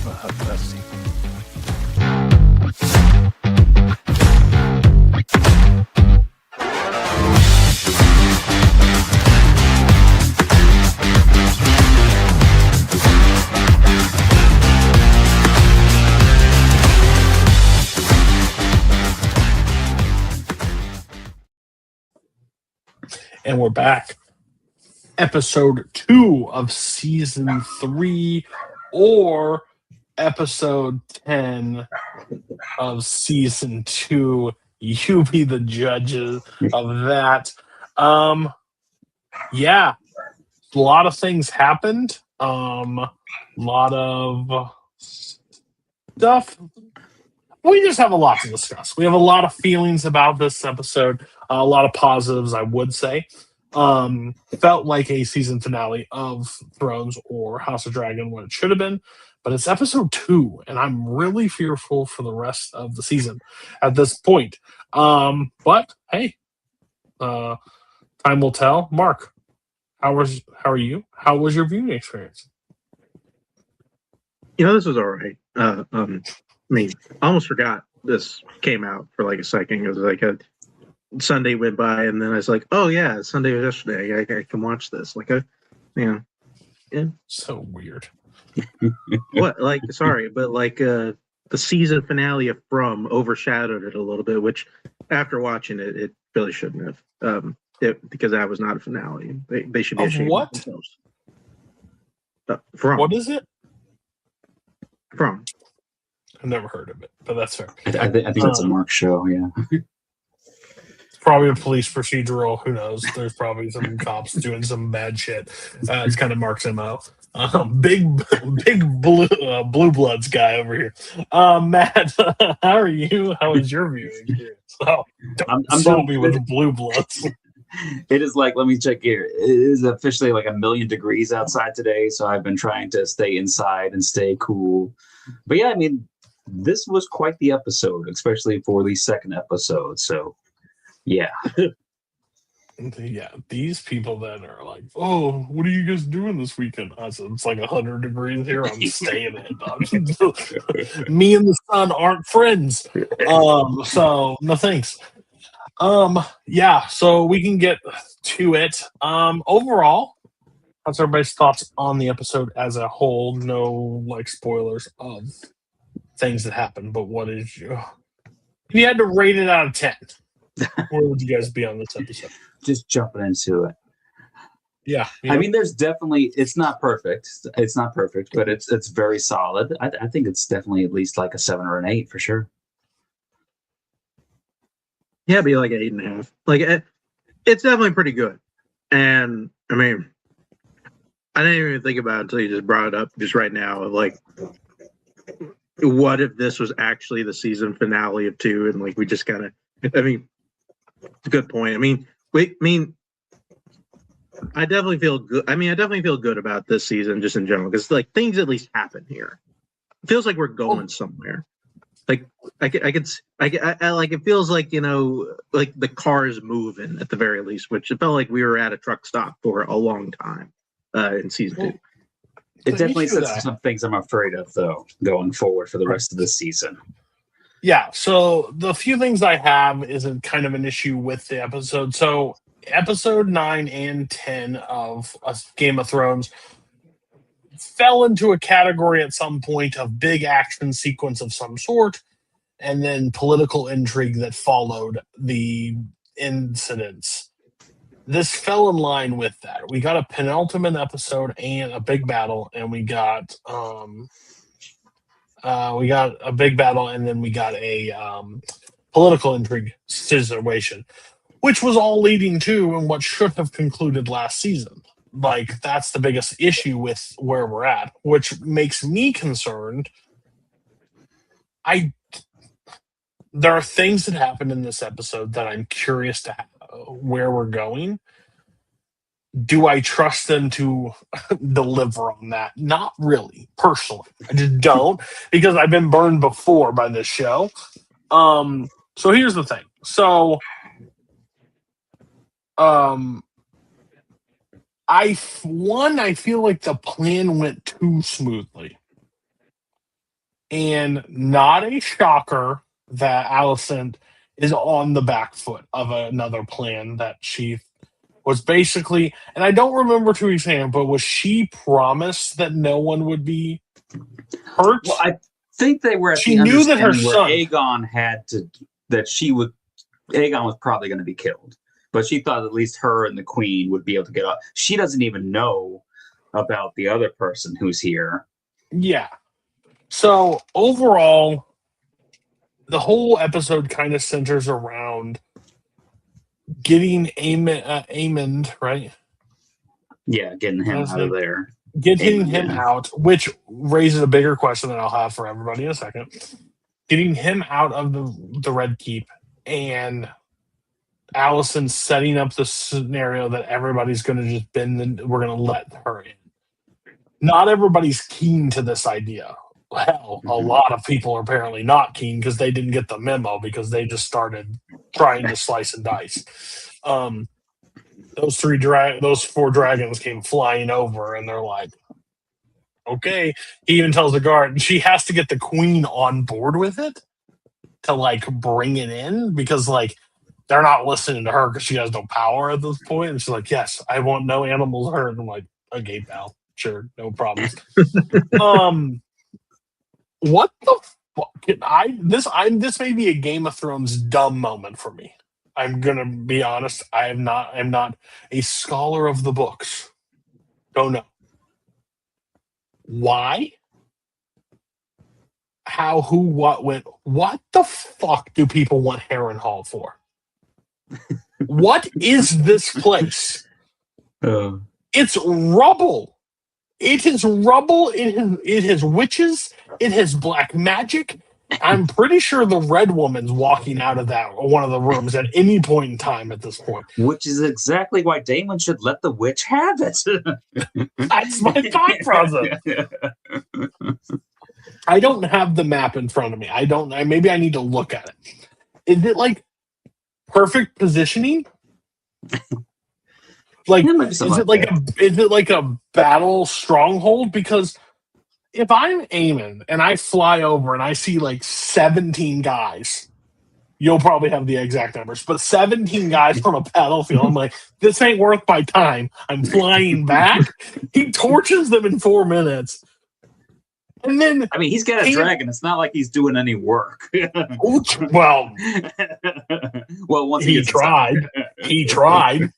Let's see. And we're back. Episode 2 of season 3, or episode 10 of season 2. You be the judges of that. Yeah, a lot of things happened. A lot of stuff. We just have a lot to discuss. We have a lot of feelings about this episode. A lot of positives, I would say. Felt like a season finale of Thrones or House of Dragon when it should have been, but it's episode 2, and I'm really fearful for the rest of the season at this point. But hey, time will tell. Mark, how are you? How was your viewing experience? This was all right. I almost forgot this came out for like a second. It was like a Sunday went by, and then I was like, "Oh yeah, Sunday was yesterday. I can watch this." Yeah. So weird. What? Sorry, but the season finale of From overshadowed it a little bit. Which, after watching it, it really shouldn't have. Because that was not a finale. They should be ashamed of themselves. From. What is it? From. I've never heard of it, but that's fair. I think it's a Mark show, yeah. Probably a police procedural. Who knows? There's probably some cops doing some bad shit. It's kind of Mark's MO. Big blue bloods guy over here. Matt, how are you? How was your viewing experience? I'm doing me with blue bloods. It is like, let me check here. It is officially like 1,000,000 degrees outside today, so I've been trying to stay inside and stay cool. But yeah, this was quite the episode, especially for the second episode. So, yeah. Yeah, these people that are like, "Oh, what are you guys doing this weekend?" I said, "It's like 100 degrees here. I'm staying in, dog." Me and the sun aren't friends. So no thanks. Yeah, so we can get to it. Overall, that's everybody's thoughts on the episode as a whole. No spoilers of things that happened, but what is if you had to rate it out of 10, where would you guys be on this episode? Just jumping into it. Yeah. There's definitely, it's not perfect. It's not perfect, but it's very solid. I think it's definitely at least like a 7 or an 8 for sure. Yeah, it'd be like an 8.5. It's definitely pretty good. And I didn't even think about it until you just brought it up just right now. What if this was actually the season finale of 2, and we just kind of, it's a good point. I definitely feel good. I definitely feel good about this season just in general, because things at least happen here. It feels like we're going somewhere. It feels like, the car is moving at the very least, which it felt like we were at a truck stop for a long time in season 2. It definitely says some things I'm afraid of, though, going forward for the rest of the season. Yeah, so the few things I have is a kind of an issue with the episode. So episode 9 and 10 of Game of Thrones fell into a category at some point of big action sequence of some sort, and then political intrigue that followed the incidents. This fell in line with that. We got a penultimate episode and a big battle, and we got a big battle, and then we got a political intrigue situation, which was all leading to and what should have concluded last season. That's the biggest issue with where we're at, which makes me concerned. There are things that happened in this episode that I'm curious to where we're going. Do I trust them to deliver on that? Not really, personally. I just don't, because I've been burned before by this show. So here's the thing. So, I feel like the plan went too smoothly. And not a shocker that Alicent is on the back foot of another plan that she was basically, and I don't remember to examine, but was she promised that no one would be hurt? Well, I think they were at She the knew that her understanding where son- Aegon had to, Aegon was probably going to be killed. But she thought at least her and the queen would be able to get up. She doesn't even know about the other person who's here. Yeah. So overall, the whole episode kind of centers around getting Aemond, right? Yeah, getting him out of there. Getting Aemond, him yeah. out, which raises a bigger question that I'll have for everybody in a second. Getting him out of the Red Keep and Allison setting up the scenario that everybody's going to just bend and we're going to let her in. Not everybody's keen to this idea. Hell, a lot of people are apparently not keen because they didn't get the memo because they just started trying to slice and dice. Those four dragons came flying over and they're like, okay. He even tells the guard she has to get the queen on board with it to like bring it in because like they're not listening to her because she has no power at this point. And she's like, yes, I want no animals hurt. And I'm like, okay, pal, sure, no problems. What the fuck? This may be a Game of Thrones dumb moment for me. I'm gonna be honest. I'm not a scholar of the books. Don't know. Why? How? Who? What? When? What the fuck do people want Harrenhal for? What is this place? It's rubble. It is rubble. It has witches. It has black magic. I'm pretty sure the Red Woman's walking out of that one of the rooms at any point in time at this point. Which is exactly why Damon should let the witch have it. That's my thought process. I don't have the map in front of me. Maybe I need to look at it. Is it like perfect positioning? Like, is it like a battle stronghold? Because if I'm Aemon and I fly over and I see like 17 guys, you'll probably have the exact numbers, but 17 guys on a battlefield, I'm like, this ain't worth my time. I'm flying back. He torches them in 4 minutes. And then I mean, he's got a dragon. It's not like he's doing any work. Well, once he tried. He tried.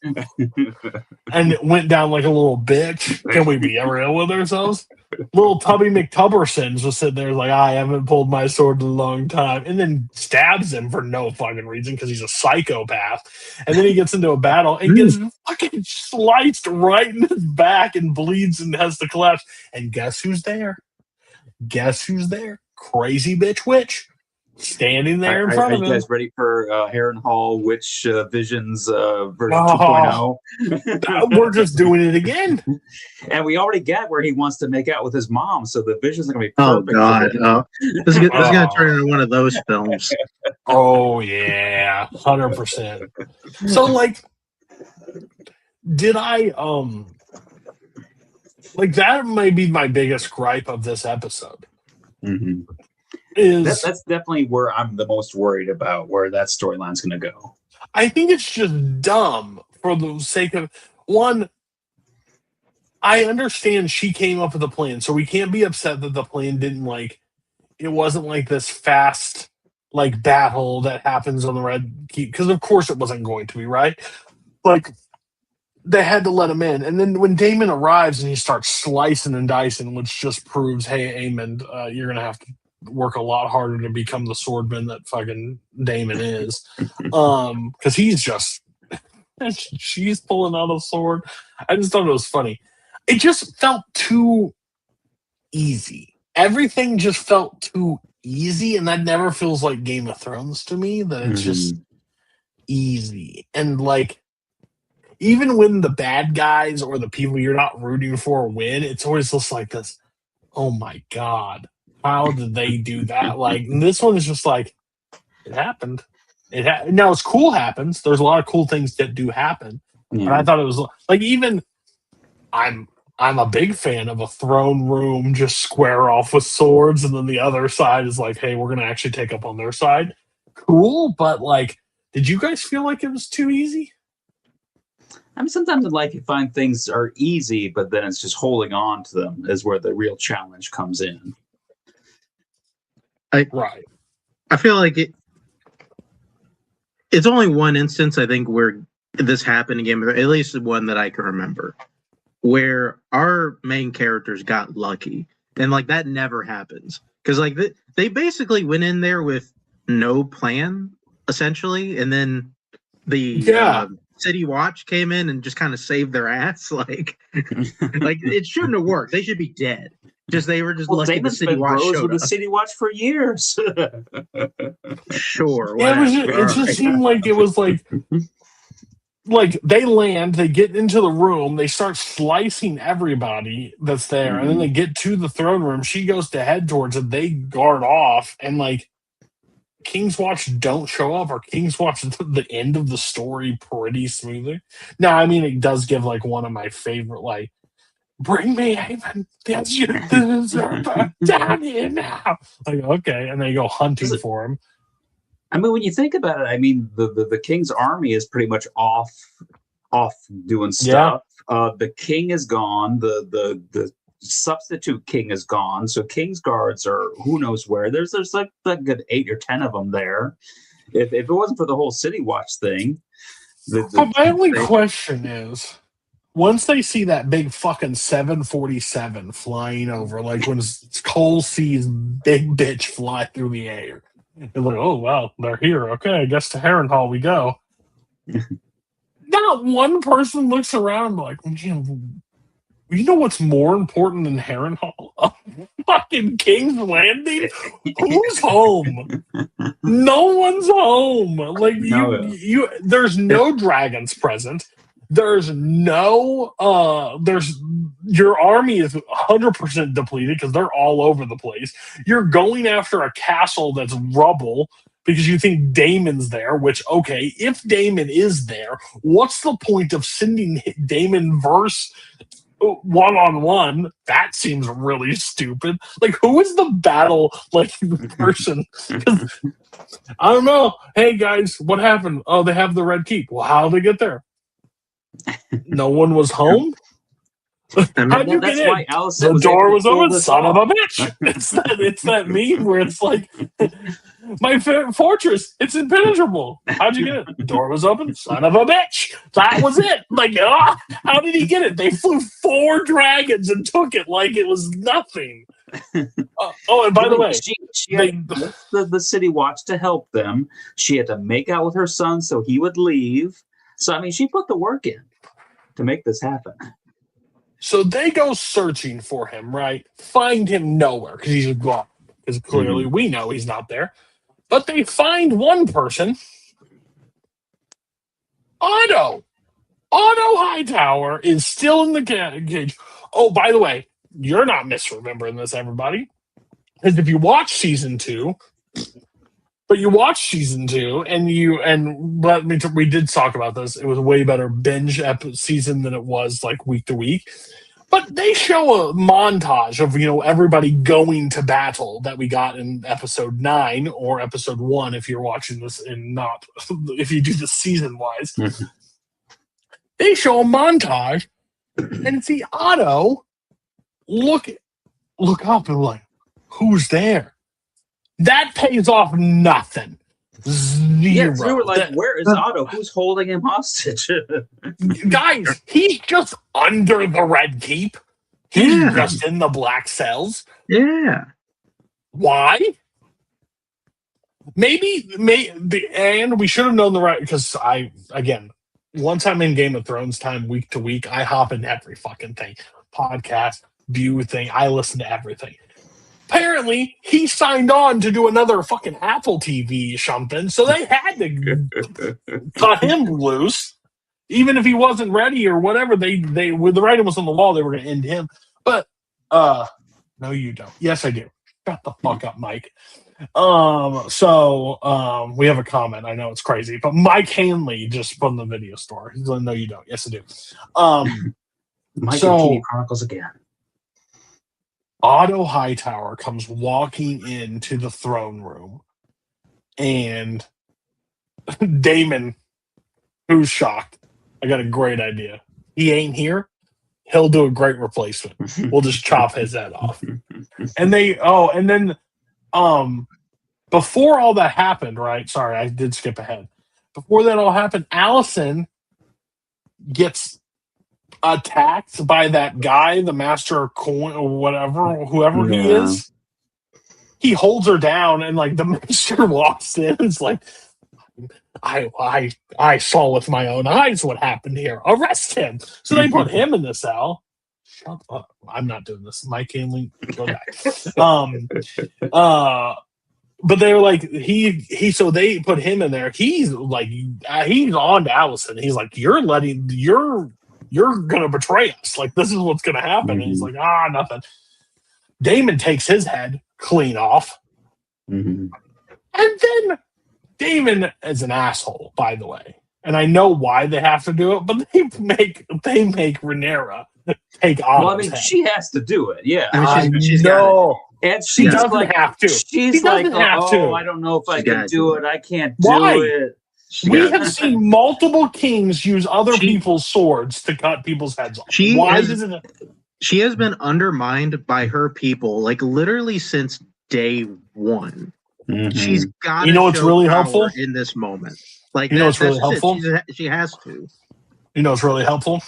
And it went down like a little bitch. Can we be real with ourselves? Little Tubby McTubbersons was sitting there like, I haven't pulled my sword in a long time. And then stabs him for no fucking reason because he's a psychopath. And then he gets into a battle and gets fucking sliced right in his back and bleeds and has to collapse. And guess who's there? Guess who's there? Crazy bitch witch. Standing there in front of him. Are you guys ready for Harrenhal Witch Visions version 2.0? We're just doing it again. And we already get where he wants to make out with his mom, so the visions are going to be perfect. Oh, God. Oh. This is going to turn into one of those films. Oh, yeah. 100%. So, like, did I... Like, that may be my biggest gripe of this episode. Mm-hmm. That's definitely where I'm the most worried about where that storyline's going to go. I think it's just dumb for the sake of... One, I understand she came up with a plan, so we can't be upset that the plan didn't, like... It wasn't like this fast, like, battle that happens on the Red Keep. Because, of course, it wasn't going to be, right? Like... They had to let him in. And then when Damon arrives and he starts slicing and dicing, which just proves, hey, Aemond, you're going to have to work a lot harder to become the swordman that fucking Damon is. Because he's just... She's pulling out a sword. I just thought it was funny. It just felt too easy. Everything just felt too easy, and that never feels like Game of Thrones to me, that it's just easy. And, like... Even when the bad guys or the people you're not rooting for win, it's always just like this, oh my God, how did they do that? Like, this one is just like, it happened. Now, it's cool happens. There's a lot of cool things that do happen. Yeah. But I thought it was, like, even, I'm I'm a big fan of a throne room just square off with swords, and then the other side is like, hey, we're gonna actually take up on their side. Cool, but like, did you guys feel like it was too easy? I mean, sometimes in life you find things are easy, but then it's just holding on to them is where the real challenge comes in. Right. I feel like it's only one instance, I think, where this happened again, at least one that I can remember, where our main characters got lucky. And like that never happens. Because like they basically went in there with no plan, essentially, and then the City Watch came in and just kind of saved their ass. Like it shouldn't have worked. They should be dead. They were just lucky the City Watch showed with up. the City Watch for years. Sure. Yeah, Whatever. it just seemed like it was like they land, they get into the room, they start slicing everybody that's there, and then they get to the throne room. She goes to head towards it, they guard off, and like King's Watch don't show up, or King's Watch the end of the story pretty smoothly. Now, I mean, it does give like one of my favorite, like, bring me Haven. That's your usurper down here now. Like, okay, and they go hunting for him. I mean, when you think about it, I mean, the king's army is pretty much off doing stuff. Yeah. The king is gone. The substitute king is gone. So king's guards are who knows where. There's like a good 8 or 10 of them there. If it wasn't for the whole City Watch thing, my only question is, once they see that big fucking 747 flying over, like when Cole sees big bitch fly through the air. They're like, oh, wow, they're here. Okay, I guess to Harrenhal we go. Not one person looks around like, you know what's more important than Harrenhal? A fucking King's Landing? Who's home? No one's home. Like, there's no dragons present. There's no, your army is 100% depleted because they're all over the place. You're going after a castle that's rubble because you think Daemon's there, which, okay, if Daemon is there, what's the point of sending Daemon verse one-on-one? That seems really stupid. Like, who is the battle, like, person? I don't know. Hey, guys, what happened? Oh, they have the Red Keep. Well, how did they get there? No one was home? How'd you get in? The door was open, son of a bitch. It's that meme where it's like, my fortress, it's impenetrable. How'd you get it? The door was open, son of a bitch. That was it. Like, how did he get it? They flew 4 dragons and took it like it was nothing. And by the way, she had the City Watch to help them. She had to make out with her son so he would leave. So, I mean, she put the work in to make this happen. So they go searching for him, right? Find him nowhere because he's gone. Because clearly we know he's not there. But they find one person. Otto Hightower is still in the cage. Oh, by the way, you're not misremembering this, everybody. Because if you watch season 2... But you watched season 2, we did talk about this. It was a way better binge season than it was like week to week. But they show a montage of everybody going to battle that we got in episode 9 or episode 1 if you're watching this and not if you do this season wise. Mm-hmm. They show a montage and see Otto look up and like, who's there? That pays off nothing. 0. Yeah, so we were like, where is Otto? Who's holding him hostage? Guys, he's just under the Red Keep. He's just in the black cells. Yeah. Why? And we should have known the right, because once I'm in Game of Thrones time, week to week, I hop in every fucking thing. Podcast, view thing, I listen to everything. Apparently, he signed on to do another fucking Apple TV something, so they had to cut him loose. Even if he wasn't ready or whatever, they when the writing was on the wall, they were going to end him. But, no, you don't. Yes, I do. Shut the fuck up, Mike. We have a comment. I know it's crazy, but Mike Hanley just from the video store. He's like, no, you don't. Yes, I do. Mike So- and TV Chronicles again. Otto Hightower comes walking into the throne room, and Damon, who's shocked, I got a great idea. He ain't here. He'll do a great replacement. We'll just chop his head off. And then before all that happened, right? Sorry, I did skip ahead. Before that all happened, Allison gets attacked by that guy, the master of coin or whatever, whoever he Yeah. is. He holds her down, and like the master walks in. It's like, I saw with my own eyes what happened here. Arrest him. So they put him in the cell. Shut up. I'm not doing this. Mike Hanley, go back. But they're like so they put him in there. He's like he's on to Allison. He's like, you're gonna betray us. Like, this is what's gonna happen. And he's like, nothing. Damon takes his head clean off. Mm-hmm. And then Damon is an asshole, by the way. And I know why they have to do it, but they make Rhaenyra take Otto's Well, I mean, head. she has to do it. Yeah. I mean, she's got know. And She she's doesn't like, have to. she's She like, doesn't have to. I don't know if I She's can gotta do do it. I can't do Why? it. We have seen multiple kings use other She- people's swords to cut people's heads off. She Why has- doesn't it? She has been undermined by her people, like literally since day one. Mhm. She's got. You know what's really helpful? in this moment? Like, You know what's really that's just it. helpful? She has to. You know, it's really helpful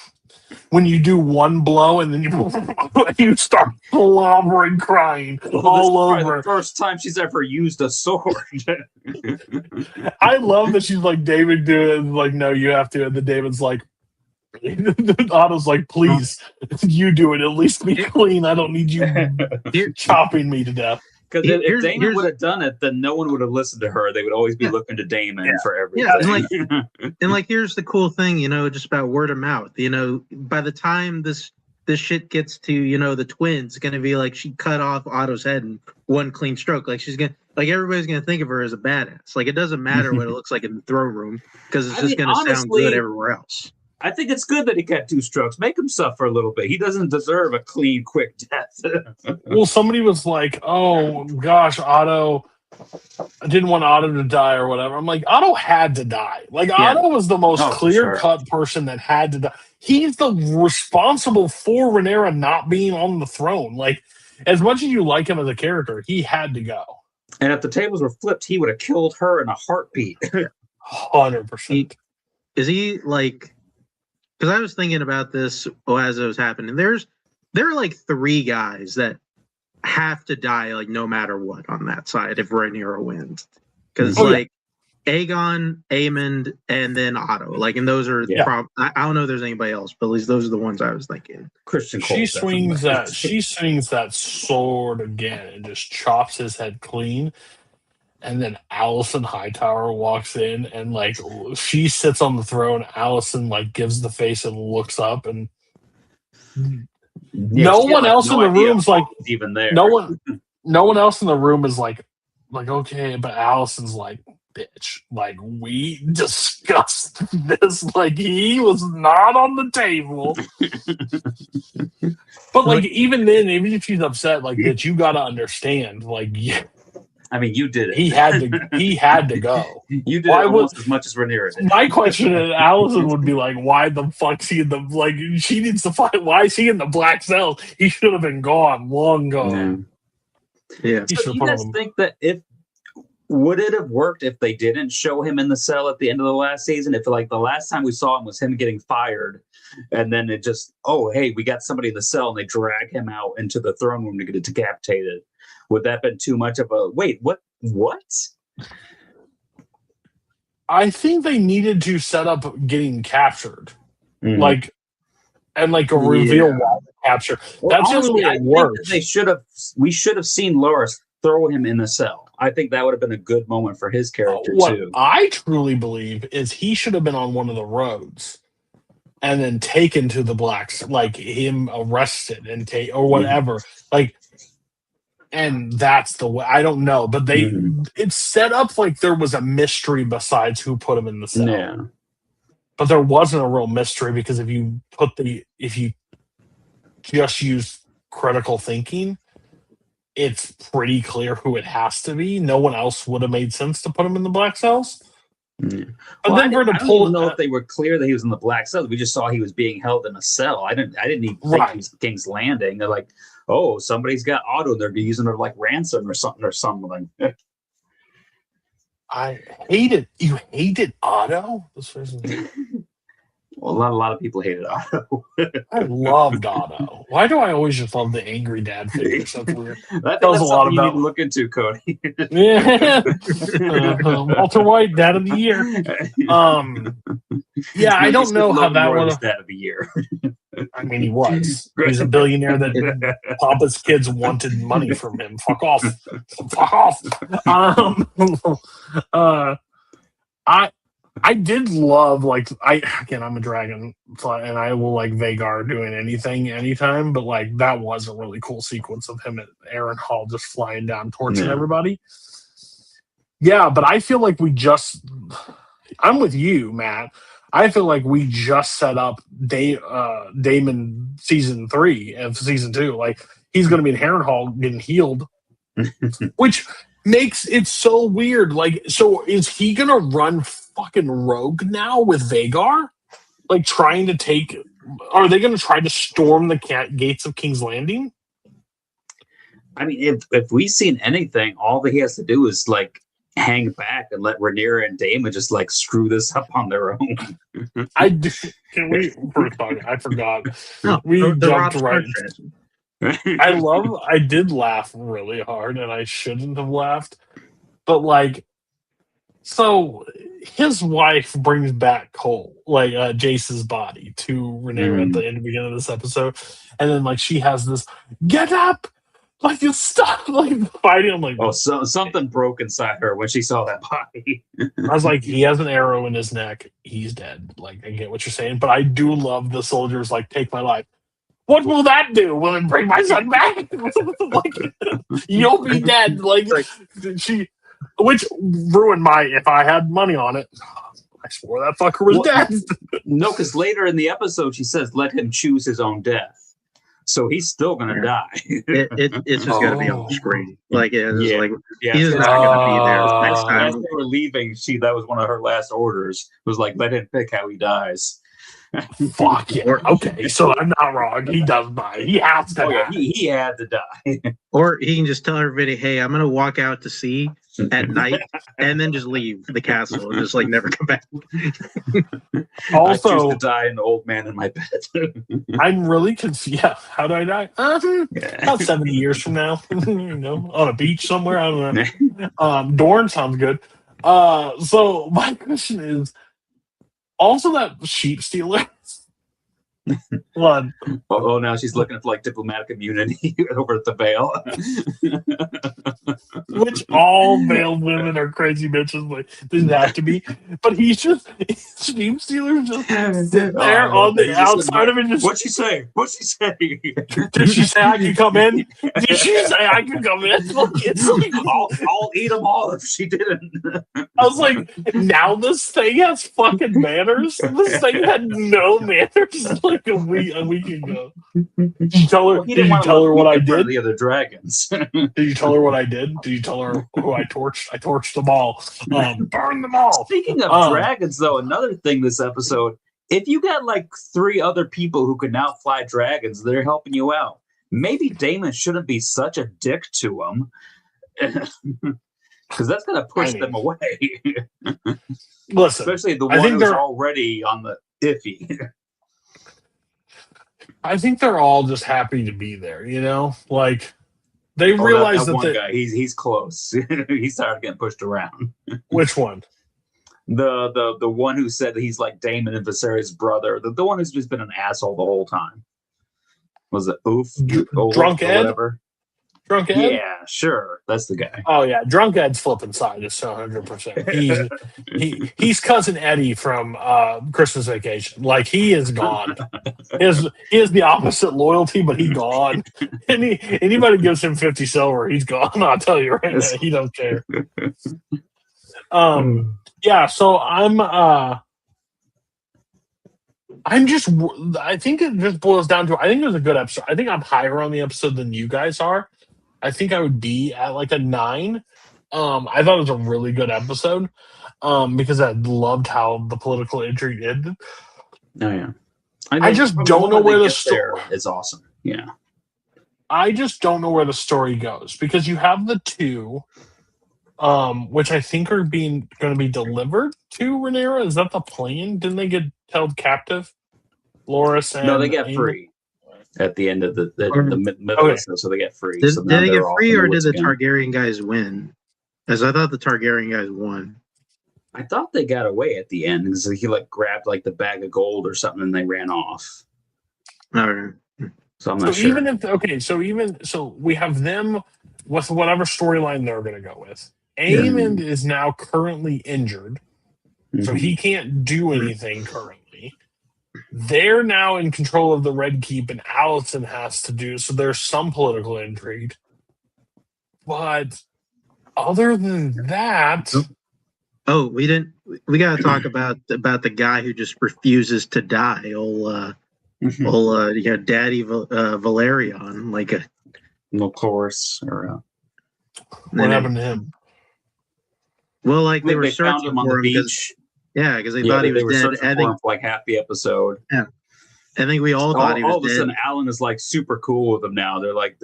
when you do one blow and then you start slobbering, crying Well, all this is probably over. the first time she's ever used a sword. I love that she's like, David, do it. And like, no, you have to. And then David's like, Otto's like, please, you do it. At least be clean. I don't need you Here- chopping me to death. Because if Here's- Damon here's- would have done it, then no one would have listened to her. They would always be looking to Damon for everything. Yeah, And like, here's the cool thing, just about word of mouth. By the time this shit gets to the twins, it's gonna be like she cut off Otto's head in one clean stroke. Like, she's gonna, like, everybody's gonna think of her as a badass. Like, it doesn't matter what it looks like in the throne room because it's I just mean, gonna sound honestly, good everywhere else. I think it's good that he got 2 strokes. Make him suffer a little bit. He doesn't deserve a clean, quick death. Well, somebody was like, oh gosh, Otto, I didn't want Otto to die or whatever. I'm like, Otto had to die. Like, Yeah. Otto was the most Oh, for clear-cut person that had to die. He's the responsible for Rhaenyra not being on the throne. Like, as much as you like him as a character, he had to go. And if the tables were flipped, he would have killed her in a heartbeat. 100%. Is he like? Because I was thinking about this as it was happening. There are like 3 guys that have to die, like, no matter what on that side if Rhaenyra wins. Because it's Oh, yeah. like Aegon, Aemond, and then Otto. Like, and those are Yeah. I don't know if there's anybody else, but at least those are the ones I was thinking. Christian Cole. She swings that sword again and just chops his head clean. And then Allison Hightower walks in and like she sits on the throne. Allison like gives the face and looks up, and no one else in the room's like even there. no one else in the room is like okay, but Allison's like, bitch, like, we discussed this, like, he was not on the table. But like, even then, even if she's upset, like, that, you gotta understand, like, yeah, I mean, you did it. he had to go. You did Why it almost as much as Rhaenyra did. My question is, Allison would be like, why the fuck's he in the, like, she needs to find, why is he in the black cell? He should have been gone, long gone. Yeah. He So should do have you put guys him. think that would it have worked if they didn't show him in the cell at the end of the last season? If like the last time we saw him was him getting fired, and then it just, oh hey, we got somebody in the cell, and they drag him out into the throne room to get it decapitated. Would that have been too much of a wait? What? I think they needed to set up getting captured, Mm-hmm. like, and like a reveal why they capture. That's the only way I it think works. that we should have seen Loras throw him in the cell. I think that would have been a good moment for his character What too. I truly believe is he should have been on one of the roads and then taken to the blacks, like him arrested and take or whatever. Like, and that's the way. I don't know, but it's set up like there was a mystery besides who put him in the cell. Yeah. But there wasn't a real mystery because if you just use critical thinking, it's pretty clear who it has to be. No one else would have made sense to put him in the black cells. Yeah. But Well, then for I to don't pull even know if they were clear that he was in the black cell. We just saw he was being held in a cell. I didn't even think he was King's Landing. They're like, oh, somebody's got Otto. They're using her like ransom or something. I hated you hated Otto. Well, a lot of people hated Otto. I loved Otto. Why do I always just love the angry dad figure? That's weird. I think Tells that's a lot something you about- need to look into, Cody. Yeah, Walter White, Dad of the Year. Yeah, I don't know how that was was. Dad of the Year. I mean, he was. He's a billionaire that Papa's kids wanted money from him. Fuck off. Fuck off. I did love, like, I'm a dragon, and I will like Vagar doing anything anytime, but like that was a really cool sequence of him at Aaron Hall just flying down, torching everybody. Yeah, but I feel like I'm with you, Matt. I feel like we just set up Damon season 3 of season 2. Like, he's going to be in Harrenhal getting healed, which makes it so weird. Like, so is he going to run fucking rogue now with Vagar? Like, trying to take... Are they going to try to storm the gates of King's Landing? I mean, if we've seen anything, all that he has to do is, like, hang back and let Rhaenyra and Daemon just like screw this up on their own. Can we first talk? I forgot. No, We the jumped Rob right. I did laugh really hard, and I shouldn't have laughed. But like, so his wife brings back Cole, like Jace's body, to Rhaenyra at the beginning of this episode, and then like she has this get up. Like, you stop like fighting. I'm like, oh, so something broke inside her when she saw that body. I was like, he has an arrow in his neck. He's dead. Like, I get what you're saying, but I do love the soldiers. Like, take my life. What will that do? Will it bring my son back? Like, you'll be dead. Like, which ruined if I had money on it. I swore that fucker was dead. No, because later in the episode she says, "Let him choose his own death." So he's still gonna die. It's just gonna be on the screen. Like, yeah, he's not gonna be there next time. As they were leaving, that was one of her last orders. Was like, let him pick how he dies. Fuck yeah. Okay, so I'm not wrong. He does die. He has to die. He had to die. Or he can just tell everybody, "Hey, I'm gonna walk out to sea at night," and then just leave the castle and just like never come back. Also, I choose to die an old man in my bed. I'm really confused. Yeah, how do I die? About 70 years from now, on a beach somewhere. I don't know. Dorne sounds good. So my question is also that sheep stealer. One. Oh, now she's looking for like diplomatic immunity over at the Vale. Which all veiled women are crazy bitches. Like, doesn't have to be, but he's sheep stealer just sit there on the outside of it. Just, what'd she say? What'd she say? Did she say I can come in? Did she say I can come in? It's like, I'll eat them all if she didn't. I was like, now this thing has fucking manners. This thing had no manners like a week ago. Did you tell her? Did you tell her what I did? The other dragons. Did you tell her what I did? Did you tell her who I torched? I torched them all. Burn them all. Speaking of dragons, though, another thing this episode: if you got like 3 other people who can now fly dragons, they're helping you out. Maybe Daemon shouldn't be such a dick to them. Because that's going to push them away. Listen, especially the one who's already on the iffy. I think they're all just happy to be there, like they realize that one guy, he's close. He's tired of getting pushed around. Which one? The one who said that he's like Daemon and Viserys' brother. The one who's just been an asshole the whole time. Was it Drunk Ed? Whatever. Drunk Ed? Yeah, sure. That's the guy. Oh, yeah. Drunk Ed's flipping side is 100%. He's cousin Eddie from Christmas Vacation. Like, he is gone. He has the opposite loyalty, but he's gone. Anybody gives him 50 silver, he's gone. I'll tell you right now. He don't care. Yeah, so I'm... I think it just boils down to, I think it was a good episode. I think I'm higher on the episode than you guys are. I think I would be at like a 9. I thought it was a really good episode because I loved how the political intrigue ended. Oh yeah, I just don't know where the story. It's awesome. Yeah, I just don't know where the story goes because you have the 2, which I think are going to be delivered to Rhaenyra. Is that the plan? Didn't they get held captive? Loras and no, they get Amy? free at the end of the middle Okay. of it, so they get free. Did So now they they're get off free, in the or did woods the again. Targaryen guys win? As I thought the Targaryen guys won. I thought they got away at the end because he like grabbed like the bag of gold or something and they ran off. All right. So I'm So not sure. even if so we have them with whatever storyline they're going to go with. Aemond is now currently injured, so Mhm. he can't do anything currently. They're now in control of the Red Keep, and Allison has to do. So there's some political intrigue, but other than that, Oh, we didn't. We got to talk about the guy who just refuses to die. Daddy Valerion, like a. No course or what happened to him? Well, like they were they found searching him on for the him beach. because they thought he they was were dead. searching for him for like half the episode. I think we all thought he was all of a dead. sudden, Alan is like super cool with them now. They're like,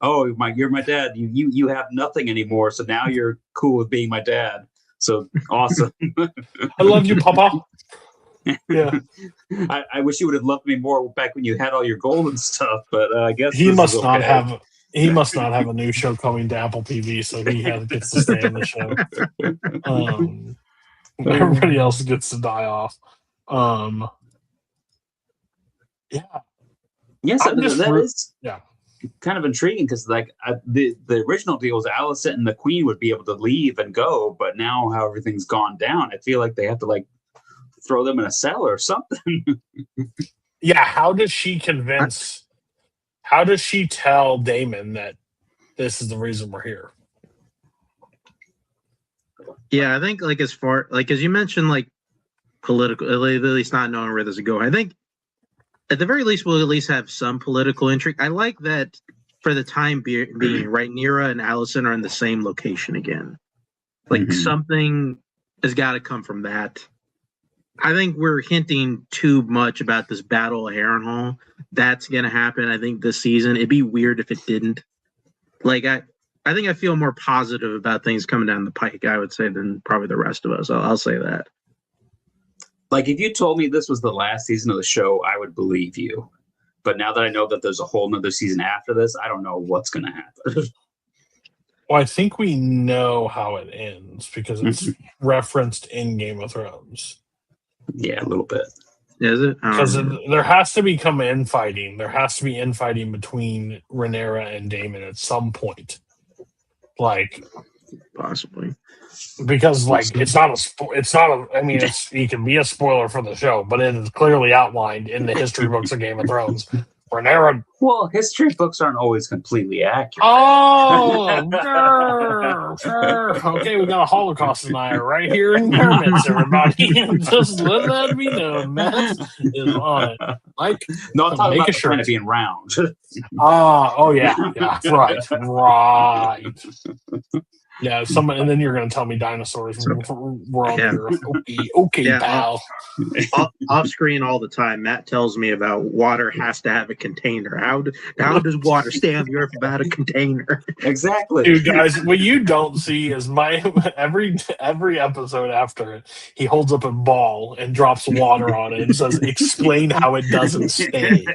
oh, you're my dad. You have nothing anymore, so now you're cool with being my dad. So awesome. I love you, Papa. Yeah, I wish you would have loved me more back when you had all your gold and stuff, but I guess he this must is not okay. have. He must not have a new show coming to Apple TV, so he gets to stay on the show. Everybody else gets to die off. Yeah. Yes, I'm just that re- is yeah. kind of intriguing because like the original deal was Alicent and the Queen would be able to leave and go, but now how everything's gone down, I feel like they have to like throw them in a cell or something. Yeah, how does she tell Damon that this is the reason we're here? Yeah, I think like as you mentioned, like political, at least not knowing where this is going. I think at the very least we'll at least have some political intrigue. I like that for the time being, right? Rhaenyra and Alicent are in the same location again. Like something has got to come from that. I think we're hinting too much about this battle of Harrenhal. That's going to happen, I think, this season. It'd be weird if it didn't. Like, I think I feel more positive about things coming down the pike, I would say, than probably the rest of us. I'll say that. Like, if you told me this was the last season of the show, I would believe you. But now that I know that there's a whole nother season after this, I don't know what's going to happen. Well, I think we know how it ends because it's referenced in Game of Thrones. Yeah, a little bit. Is it? Because there has to become infighting. There has to be infighting between Rhaenyra and Daemon at some point. Like, possibly. Because it's not a I mean it can be a spoiler for the show, but it is clearly outlined in the history books of Game of Thrones. Rhaenyra. Well, history books aren't always completely accurate. Oh, okay, we got a Holocaust denier right here in your midst, everybody. Just let that be known. Matt is on it. Mike, no, I'm talking about the sure planet being round. Oh yeah, right. Yeah, and then you're going to tell me dinosaurs were on the Earth. Okay, yeah, pal. Off screen all the time, Matt tells me about water has to have a container. How does water stay on the Earth without a container? Exactly. Dude, guys, what you don't see is every episode after it, he holds up a ball and drops water on it and says, "Explain how it doesn't stay."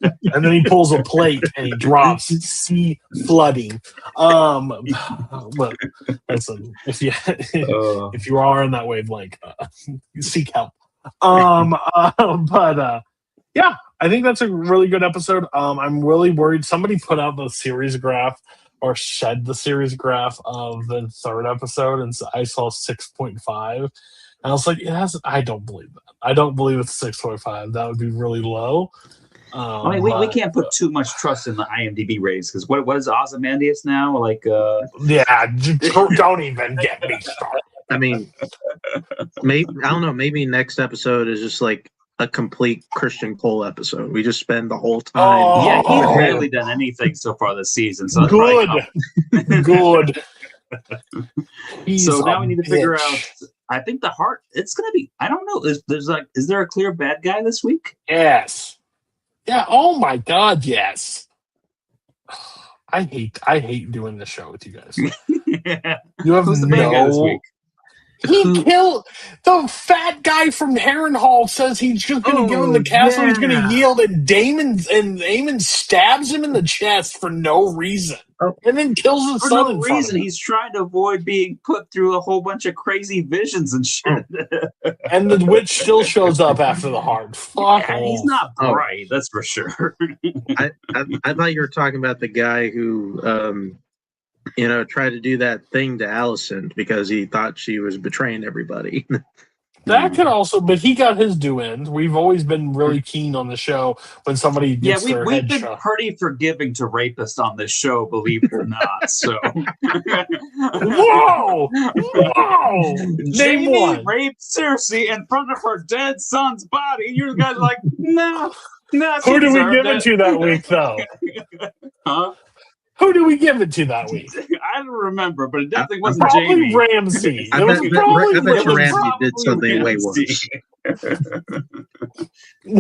And then he pulls a plate and he drops sea flooding. But listen, if you are in that wavelength, seek help. Yeah, I think that's a really good episode. I'm really worried. Somebody put out the series graph or shed the series graph of the third episode, and so I saw 6.5. And I was like, I don't believe that. I don't believe it's 6.5. That would be really low. I mean, we can't put too much trust in the IMDb ratings because what is Ozymandias now? Like, yeah, don't even get me started. I mean, I don't know. Maybe next episode is just like a complete Christian Cole episode. We just spend the whole time. Yeah, he's Oh. barely done anything so far this season. So that's probably Good. He's so now a we need to figure bitch. out. I think the heart. It's gonna be. I don't know. Is there a clear bad guy this week? Yes. Yeah. Oh my God. Yes. I hate doing this show with you guys. Yeah. You have Who's the bad guy this no. week? He killed the fat guy from Harrenhal. Says he's just going to give him the castle. He's going to yield, and Damon stabs him in the chest for no reason, and then kills his For son no in front reason, of him. he's trying to avoid being put through a whole bunch of crazy visions and shit. And the witch still shows up after the heart. Fuck Yeah, he's off. not bright, that's for sure. I thought you were talking about the guy who, tried to do that thing to Allison because he thought she was betraying everybody. That could also, but he got his due end. We've always been really keen on the show when somebody gets their we've head been shot. pretty forgiving to rapists on this show, believe it or not. So, Whoa! Whoa! Name Jamie one. raped Cersei in front of her dead son's body. You guys are like, no. Who do we give it to that week, though? Huh? Who do we give it to that week? I don't remember, but it definitely wasn't Probably Jamie. Ramsey. I It was bet probably Ramsey did something way Ramsey. worse.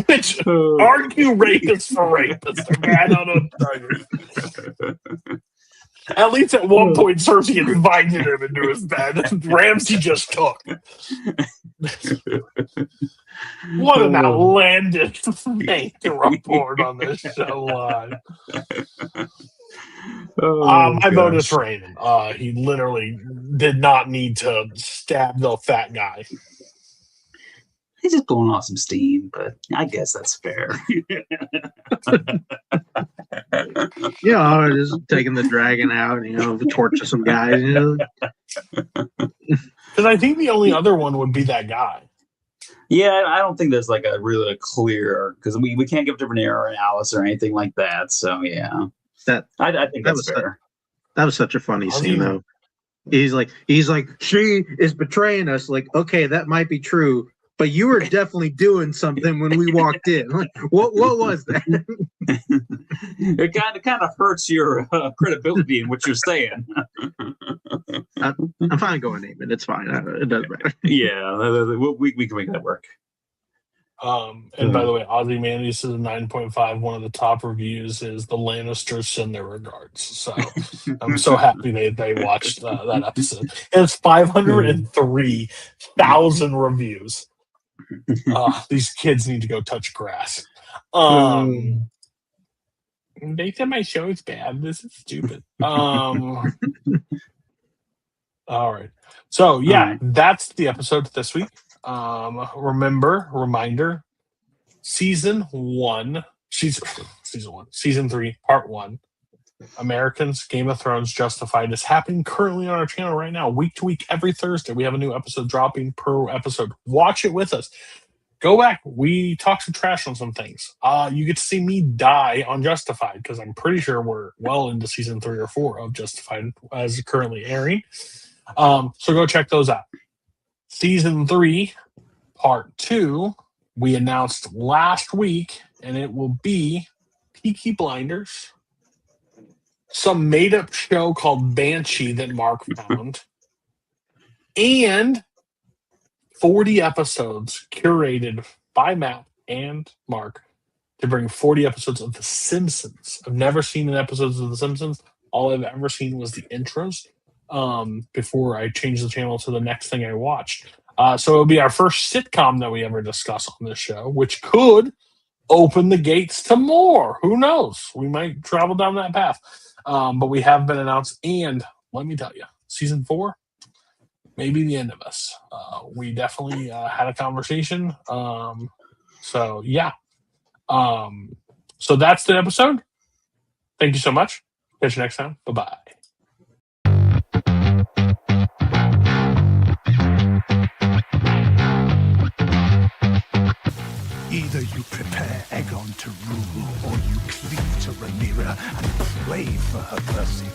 Which argue rapists for rapists. Okay, I don't know. What to tell you. At least at one point, Cersei invited him into his bed, and Ramsey just took. What an outlandish thing to report on this show live. My vote is for Eamon. He literally did not need to stab the fat guy. He's just blowing off some steam, but I guess that's fair. Just taking the dragon out, torture some guys. Because I think the only other one would be that guy. Yeah, I don't think there's like a really clear, because we can't give it to Rhaenyra or Alice or anything like that. So yeah, I think that's fair. That was such a funny scene, though. He's like, she is betraying us. Like, okay, that might be true, but you were definitely doing something when we walked in. Like, what was that? It kind of hurts your credibility in what you're saying. I'm fine going Eamon. It's fine. It doesn't matter. Yeah, we can make that work. And by the way, Ozzy Mandy says 9.5. One of the top reviews is the Lannisters send their regards. So I'm so happy they watched that episode. And it's 503,000 reviews. These kids need to go touch grass. They said my show is bad. This is stupid. All right. So yeah, that's the episode this week. Reminder, season 3, part 1, Americans, Game of Thrones, Justified is happening currently on our channel right now, week to week, every Thursday. We have a new episode dropping per episode. Watch it with us. Go back. We talk some trash on some things. You get to see me die on Justified because I'm pretty sure we're well into season 3 or 4 of Justified as currently airing. So go check those out. Season 3, part 2, we announced last week, and it will be Peaky Blinders, some made-up show called Banshee that Mark found, and 40 episodes curated by Matt and Mark to bring 40 episodes of The Simpsons. I've never seen an episode of The Simpsons. All I've ever seen was the intros. Before I changed the channel to the next thing I watched. So it'll be our first sitcom that we ever discuss on this show, which could open the gates to more. Who knows? We might travel down that path. But we have been announced, and let me tell you, season 4, maybe the end of us. We definitely had a conversation. So yeah. So that's the episode. Thank you so much. Catch you next time. Bye-bye. Either you prepare Aegon to rule, or you cleave to Rhaenyra and pray for her mercy.